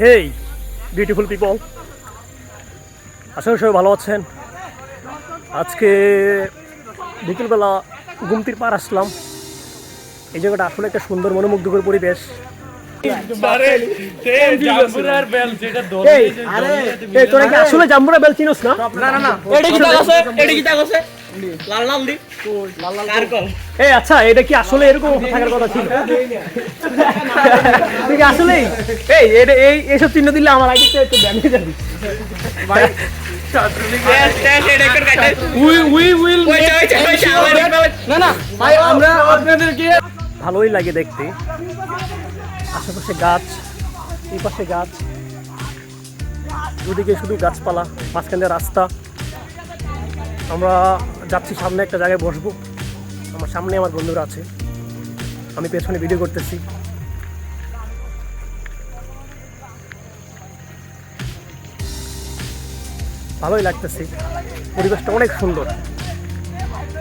হেই beautiful people, আশা করি সবাই ভালো আছেন। আজকে বিকেলবেলা গুমতির পার আসলাম। এই জায়গাটা আসলে একটা সুন্দর মনোমুগ্ধকর পরিবেশ। তোরা কি আসলে জাম্বুরা বেল চিনোস না? আচ্ছা, এটা কি আসলে এরকম থাকার কথা ছিল? আসলেই এইসব চিহ্ন দিলে আমার আগে একটু ড্যামেজ যাবে। ভালোই লাগে দেখতে, আশেপাশে গাছ, এই পাশে গাছ, দুদিকে শুধু গাছপালা, মাঝখান দিয়ে রাস্তা। আমরা যাচ্ছি সামনে একটা জায়গায় বসবো। আমার সামনে আমার বন্ধুরা আছে, আমি পেছনে ভিডিও করতেছি। ভালোই লাগতেছে, পরিবেশটা অনেক সুন্দর,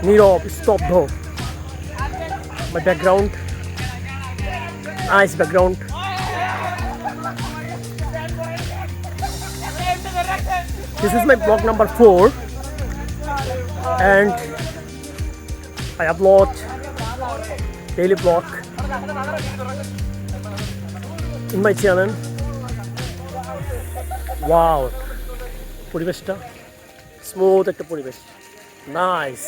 নীরব, স্তব্ধ। My background, nice background. This is my vlog number 4 and I upload daily vlog in my channel. Wow, পরিবেশটা স্মুথ একটা পরিবেশ, নাইস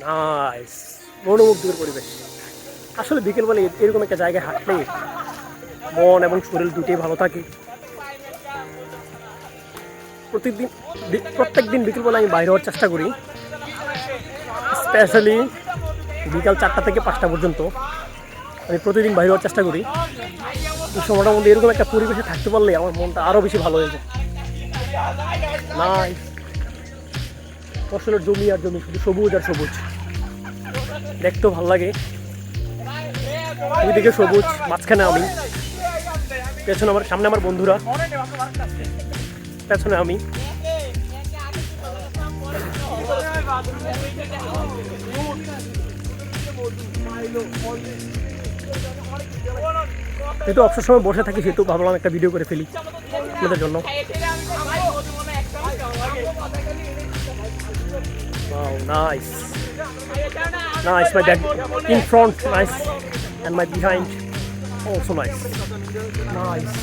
নাইস, মনোমুগ্ধকর পরিবেশ। আসলে বিকেলবেলা এরকম একটা জায়গায় হাঁটলে মন এবং শরীর দুটোই ভালো থাকে। প্রত্যেক দিন বিকেলবেলা আমি বাইরে হওয়ার চেষ্টা করি, স্পেশালি বিকাল 4টা থেকে 5টা পর্যন্ত আমি প্রতিদিন বাইরে হওয়ার চেষ্টা করি। এই সময়টার মধ্যে এরকম একটা পরিবেশে থাকতে পারলে আমার মনটা আরও বেশি ভালো হয়ে যায়। নাইস, ফসলের জমি আর জমি, শুধু সবুজ আর সবুজ, দেখতেও ভালো লাগে। ওইদিকে সবুজ, মাঝখানে আমি, পেছনে আমার, সামনে আমার বন্ধুরা, পেছনে আমি। যেহেতু অবসর সময় বসে থাকি, সেহেতু ভাবলাম একটা ভিডিও করে ফেলি আপনাদের জন্য। Wow, nice. Nice, my back in front, nice, and my behind also nice. Nice.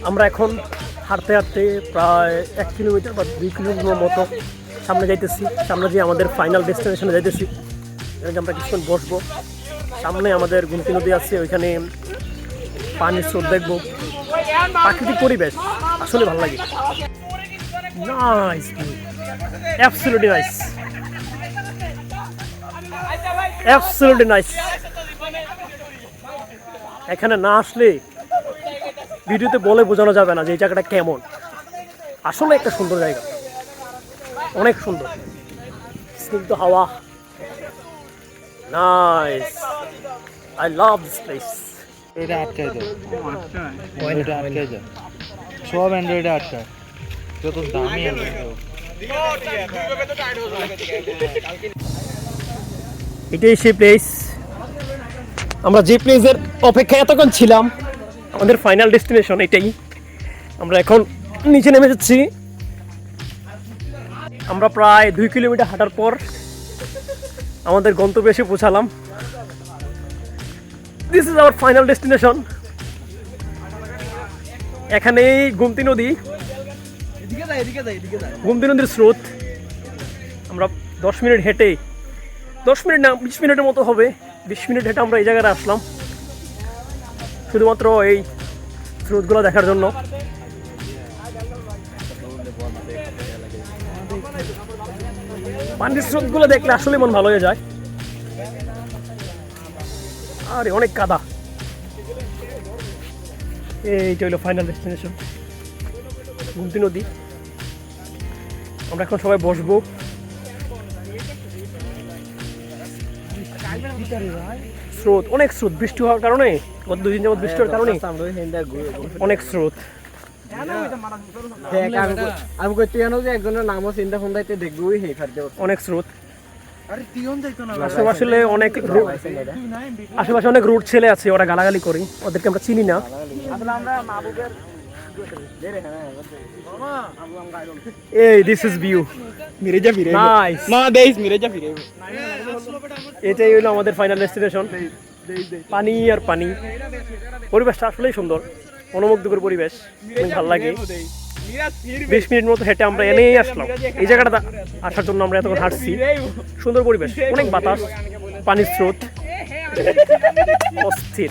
আমরা এখন হাঁটতে হাঁটতে প্রায় 1 কিলোমিটার বা 2 কিলোমিটার মতো সামনে যাইতেছি। সামনে যে আমাদের ফাইনাল ডেস্টিনেশনে যাইতেছি, এখানে আমরা কিছুক্ষণ বসবো। সামনে আমাদের গুমতি নদী আছে, ওইখানে পানির স্রোত দেখবো। প্রাকৃতিক পরিবেশ আসলে ভালো লাগে। Nice, absolutely nice, absolutely nice. এখানে না আসলে ভিডিওতে বলে বোঝানো যাবে না যে এই জায়গাটা কেমন। আসলে একটা সুন্দর জায়গা, অনেক সুন্দর, স্নিগ্ধ হাওয়া, nice. I love this place. এটা আটকাই দাও, এটা আটকাই দাও, সব অ্যান্ড্রয়েডে আটকায়, যত দামি এটাই সেই প্লেস, আমরা যে প্লেসের অপেক্ষায় এতক্ষণ ছিলাম, আমাদের ফাইনাল ডেস্টিনেশন এটাই। আমরা এখন নিচে নেমে যাচ্ছি। আমরা প্রায় 2 কিলোমিটার হাঁটার পর আমাদের গন্তব্যে এসে পৌঁছালাম। This is our final destination. এখানেই গোমতী নদী, গোমতী নদীর স্রোত। আমরা 10 মিনিট হেঁটে, 10 মিনিট না 20 মিনিটের মতো হবে, 20 মিনিট হেঁটে আমরা এই জায়গায় আসলাম শুধুমাত্র এই স্রোতগুলো দেখার জন্য। পানির স্রোতগুলো দেখলে আসলে মন ভালো হয়ে যায়। আরে অনেক কাদা। এইটা হলো ফাইনাল ডেস্টিনেশন, গোমতী নদী। আমরা এখন সবাই বসবো। স্রোত, অনেক স্রোত, বৃষ্টি হওয়ার কারণে, গত 2 দিন যাবত বৃষ্টি হওয়ার কারণে অনেক স্রোত। আমি করতে জানো যে একজনের নামও চিন্তা ফোনটাইতে দেখবই সেই খাদ্য অনেক স্রোত। আশেপাশে অনেক আশেপাশে অনেক রুট ছেলে আছে, ওরা গালাগালি করে, ওদেরকে আমরা চিনি না। এই দিস ইজ ভিউ, মিরেজা ফিরে নাইস। না দেইস মিরেজা ফিরে এটাই হলো আমাদের ফাইনাল ডেস্টিনেশন। পানি আর পানি, পরিবেশটা আসলেই সুন্দর, মনোমুগ্ধকর পরিবেশ, অনেক ভালো লাগে। 20 মিনিট মতো হেঁটে আমরা এনেই আসলাম। এই জায়গাটা আসার জন্য আমরা এতক্ষণ হাঁটছি। সুন্দর পরিবেশ, অনেক বাতাস, পানির স্রোত, অস্থির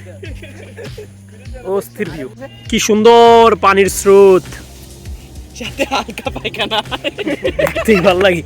অস্থির ভিউ। কি সুন্দর পানির স্রোত, সাথে হালকা পায়খানা দেখতে ভালো লাগে।